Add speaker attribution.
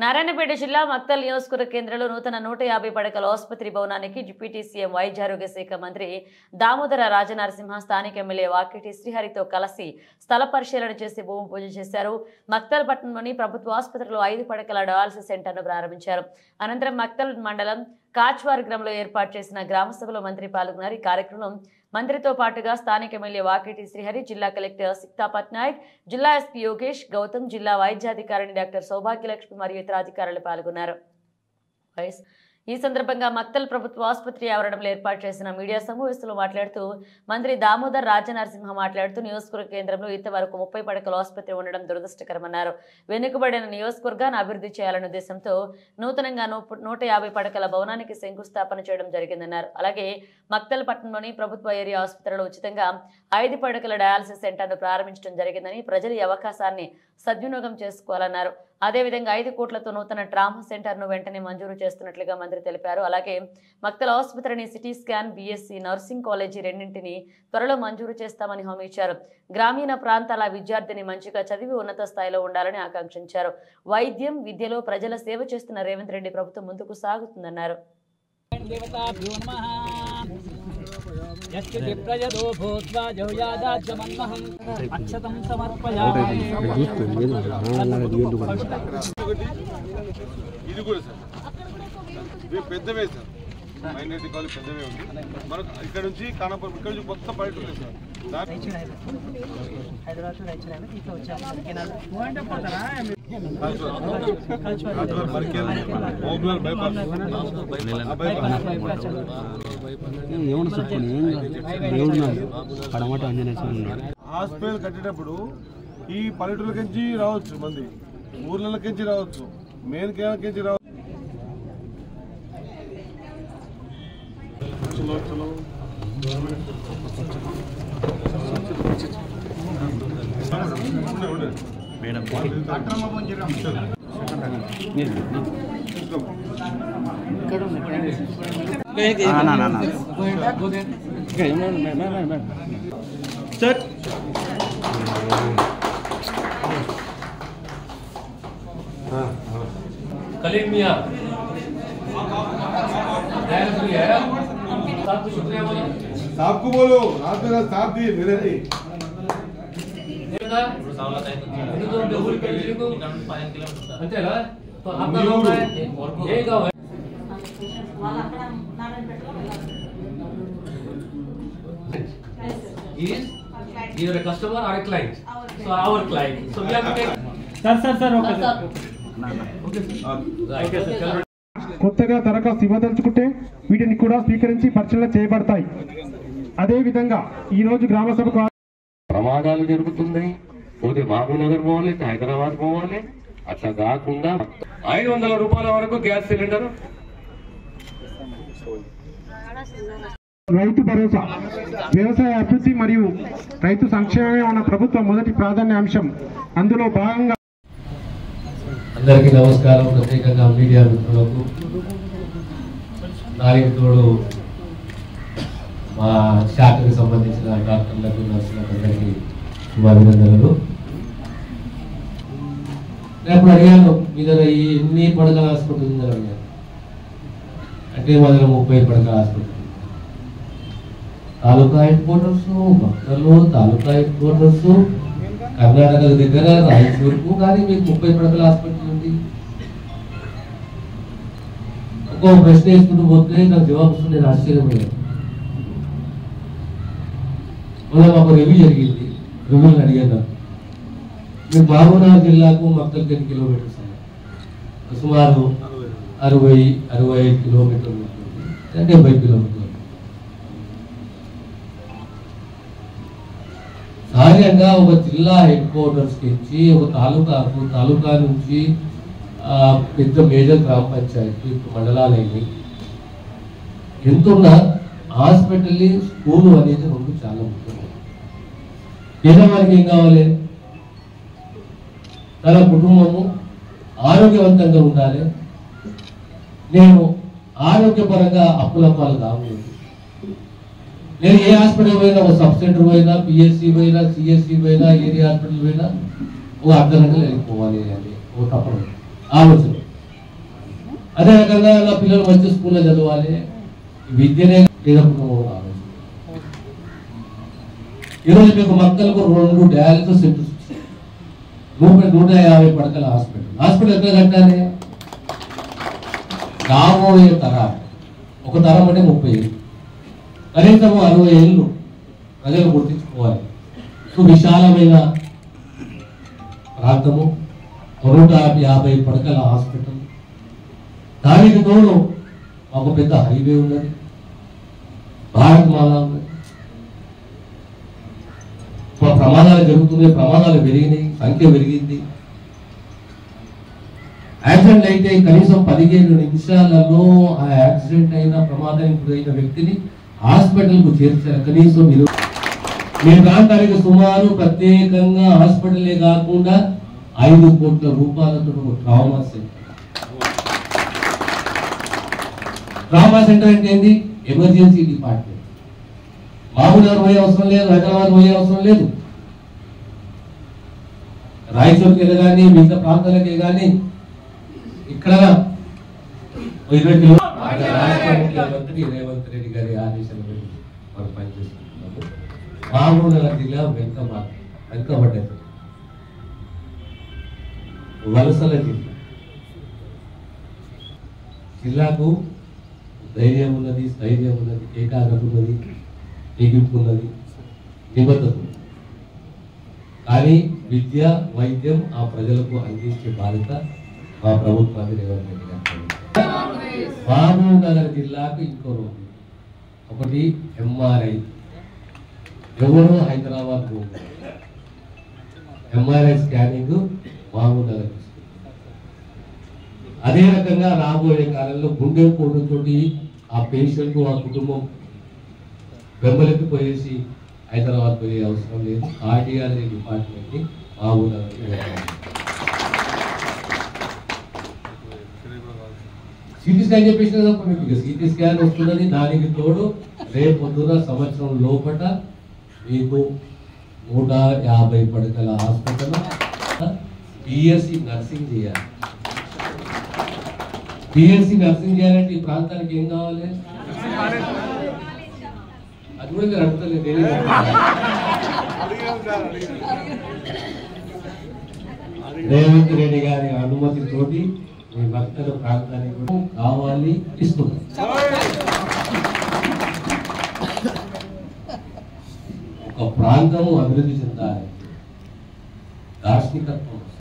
Speaker 1: నారాయణపేట జిల్లా మక్తల్ నియోజకవర్గ కేంద్రంలో నూతన 150 పడకల ఆసుపత్రి భవనానికి డిప్యూటీ సీఎం వైద్య ఆరోగ్య శాఖ మంత్రి దామోదర రాజనరసింహ స్థానిక ఎమ్మెల్యే వాకిటి శ్రీహరితో కలిసి స్థల పరిశీలన చేసి భూమి పూజ చేశారు. మక్తల్ పట్టణంలోని ప్రభుత్వ ఆసుపత్రిలో 5 పడకల డయాలసిస్ సెంటర్ను ప్రారంభించారు. అనంతరం మక్తల్ మండలం కాచ్వార్ గ్రామంలో ఏర్పాటు చేసిన గ్రామ సభలో మంత్రి పాల్గొన్నారు. ఈ కార్యక్రమం మంత్రితో పాటుగా స్థానిక ఎమ్మెల్యే వాకిటి శ్రీహరి, జిల్లా కలెక్టర్ సిక్తా పట్నాయక్, జిల్లా ఎస్పీ యోగేష్ గౌతమ్, జిల్లా వైద్యాధికారిని డాక్టర్ సౌభాగ్యలక్ష్మి మరియు ఇతర అధికారులు పాల్గొన్నారు. ఈ సందర్భంగా మక్తల్ ప్రభుత్వ ఆసుపత్రి ఆవరణంలో ఏర్పాటు చేసిన మీడియా సమావేశంలో మాట్లాడుతూ మంత్రి దామోదర్ రాజనరసింహ మాట్లాడుతూ నియోజకవర్గ కేంద్రంలో ఇంతవరకు 30 పడకల ఆసుపత్రి ఉండడం దురదృష్టకరమన్నారు. వెనుకబడిన నియోజకవర్గాన్ని అభివృద్ధి చేయాలనే ఉద్దేశంతో నూతనంగా 150 పడకల భవనానికి శంకుస్థాపన చేయడం జరిగిందన్నారు. అలాగే మక్తల్ పట్టణంలోని ప్రభుత్వ ఏరియా ఆసుపత్రిలో ఉచితంగా 5 పడకల డయాలసిస్ సెంటర్ను ప్రారంభించడం జరిగిందని ప్రజలు ఈ అవకాశాన్ని సద్వినియోగం చేసుకోవాలన్నారు. అదేవిధంగా 5 కోట్లతో నూతన ట్రామా సెంటర్ను వెంటనే మంజూరు చేస్తున్నట్లుగా మంత్రి తెలిపారు. అలాగే మక్తల్ ఆసుపత్రిని CT scan, BSc nursing college రెండింటిని త్వరలో మంజూరు చేస్తామని హామీ ఇచ్చారు. గ్రామీణ ప్రాంతాల విద్యార్థిని మంచిగా చదివి ఉన్నత స్థాయిలో ఉండాలని ఆకాంక్షించారు. వైద్యం, విద్యలో ప్రజల సేవ చేస్తున్న రేవంత్ రెడ్డి ప్రభుత్వం ముందుకు సాగుతుందన్నారు.
Speaker 2: ఇది కూడా సార్ పెద్దవే సార్, మైనారిటీ కాలేజ్ పెద్దవే ఉంది. మనకు ఇక్కడ నుంచి కానపురం, ఇక్కడ నుంచి కొత్త బయట ఉంది సార్. హాస్పిటల్ కట్టేటప్పుడు ఈ పల్లెటూళ్ళకి రావచ్చు, మంది ఊర్లకి రావచ్చు, మెయిన్ కేరళకి రావచ్చు.
Speaker 3: कलीम मियां
Speaker 2: साहब को बोलो, रात में साहब दी मेरे नहीं
Speaker 3: अंतेला तो आपका गाँव है, ये गाँव है. Is either a customer or a client? So our client. So we have to take. Sir, okay sir.
Speaker 4: కొత్తగా దరఖాస్తు ఇవ్వదలుచుకుంటే వీటిని కూడా స్వీకరించి పరిశీలన చేయబడతాయి. అదే విధంగా ఈ రోజు గ్రామ సభకు
Speaker 5: ప్రమాదాలు జరుగుతున్నాయి. పోతే మహబూబ్నగర్ పోవాలి, హైదరాబాద్ పోవాలి. అట్లా కాకుండా 500 రూపాయల వరకు గ్యాస్ సిలిండర్.
Speaker 4: రైతు భరోసా, వ్యవసాయ అభివృద్ధి మరియు రైతు సంక్షేమమే మన ప్రభుత్వం మొదటి ప్రాధాన్యాంశం. అందులో భాగంగా
Speaker 3: అందరికీ నమస్కారం. ప్రత్యేకంగా మీడియా మిత్రులకు, దానికి తోడు మా శాఖకు సంబంధించిన డాక్టర్లకు, నర్సులకు అందరికీ శుభాభినందనలు. నేను అడిగాను మీ దగ్గర ఎన్ని పడకల హాస్పిటల్ ఉందని అడిగాను. అంటే మా దగ్గర 30 పడకల హాస్పిటల్. తాలూకా హెడ్ క్వార్టర్స్, మక్తలు తాలూకా హెడ్ క్వార్టర్స్, కర్ణాటక దగ్గర రాయచూర్కు, కానీ మీకు 30 పడకల హాస్పిటల్ ఉంది. ఒక్కొక్క ప్రశ్న వేసుకుంటూ పోతే నాకు జవాబు వస్తుంది. నేను ఆశ్చర్యపోయాను. మొన్న మాకు రివ్యూ జరిగింది. రివ్యూని అడిగాను, మీకు మహబూబ్నగర్ జిల్లాకు మక్తల్కి ఎన్ని కిలోమీటర్స్ అయ్యాయి? సుమారు 60-65 కిలోమీటర్లు, 70 కిలోమీటర్లు. సహజంగా ఒక జిల్లా హెడ్ క్వార్టర్స్ నుంచి ఒక తాలూకా నుంచి పెద్ద మేజర్ గ్రామ పంచాయతీ మండలాలైనవి ఎంతున్నా హాస్పిటల్, స్కూలు అనేది రెండు చాలా ముఖ్యం. పేదవారికి ఏం కావాలి? తన కుటుంబము ఆరోగ్యవంతంగా ఉండాలి. నేను ఆరోగ్యపరంగా అప్పులప్పాలు కావాలి. నేను ఏ హాస్పిటల్ పోయినా, ఒక సబ్ సెంటర్ పోయినా, పిఎస్సి పోయినా, సిఎస్సి పోయినా, ఏరియా హాస్పిటల్ పోయినా ఒక అర్ధ గంటలు వెళ్ళిపోవాలి అని ఒక తప్పదు ఆలోచన. అదే రకంగా నా పిల్లలు మంచి స్కూల్లో చదవాలి, విద్యనే లేదనుకున్నాము. ఈరోజు మీకు మక్కలకు 2 డయాలసిస్ సెంటర్స్, 150 పడకల హాస్పిటల్ ఎక్కడ కట్టాలి? రాబోయే తరాలు, ఒక తరం అంటే 30 ఏళ్ళు, కనీసం 60 ఏళ్ళు ప్రజలు గుర్తించుకోవాలి. విశాలమైన ప్రాంతము, 150 పడకల హాస్పిటల్, దానికి తోడు ఒక పెద్ద హైవే ఉన్నది, భారత్మాల ఉన్నది. ప్రమాదాలు జరుగుతున్నాయి, ప్రమాదాలు పెరిగినాయి, సంఖ్య పెరిగింది. యాక్సిడెంట్ అయితే కనీసం 15 నిమిషాలలో ఆ యాక్సిడెంట్ అయిన ప్రమాదానికి గురైన వ్యక్తిని హాస్పిటల్కు చేర్చారు. కనీసం మీ ప్రాంతానికి సుమారు ప్రత్యేకంగా హాస్పిటలే కాకుండా 5 కోట్ల రూపాయలతో ట్రామా సెంటర్. ట్రామా సెంటర్ అంటే ఏంటి? Emergency department. మామూలు పోయే అవసరం లేదు, హైదరాబాద్ పోయే అవసరం లేదు, రాయచూరుకి కానీ మిగతా ప్రాంతాలకే కానీ ఇక్కడ 20 కిలోమీటర్ల రాష్ట్ర ముఖ్యమంత్రి రేవంత్ రెడ్డి గారి ఆదేశాల మేరకు మనం పనిచేస్తున్నాము. మహబూబ్నగర్ జిల్లా వెనుకబడ్డది, వలసల జిల్లా. జిల్లాకు ధైర్యం ఉన్నది, స్థైర్యం ఉన్నది, ఏకాగ్రత ఉన్నది, తెగింపు ఉన్నది, నిబద్ధత. కానీ విద్య, వైద్యం ఆ ప్రజలకు అందించే బాధ్యత మా ప్రభుత్వాన్ని రేవంత్ రెడ్డి గారు. మహబూబ్నగర్ జిల్లాకు ఇంకో రోగి, ఒకటి ఎంఆర్ఐ. ఎవరు హైదరాబాద్ పోదు, ఎంఆర్ఐ స్కానింగ్ మహబూబ్నగర్. అదే రకంగా రాబోయే కాలంలో గుండెపోటుతోటి ఆ పేషెంట్, ఆ కుటుంబం వెంబలెత్తిపోయేసి హైదరాబాద్ పోయే అవసరం లేదు. కార్డియాలజీ డిపార్ట్మెంట్ని మహబూబ్నగర్. సిటీ స్కాన్ చెప్పేసిన మీకు సిటీ స్కాన్ వస్తుందని, దానికి తోడు రేపు పొద్దున సంవత్సరం లోపల మీకు 150 పడకల హాస్పిటల్, బిఎస్సి నర్సింగ్ చేయాలి. బిఎస్సి నర్సింగ్ చేయాలంటే ఈ ప్రాంతానికి ఏం కావాలి? అది కూడా మీరు అడుగుతలేదు. రేవంత్ రెడ్డి గారి అనుమతితోటి మీ భక్తుల ప్రాంతానికి కూడా కావాలి, ఇస్తున్నాం. ఒక ప్రాంతము అభివృద్ధి చెందాలి, దార్శనికత్వం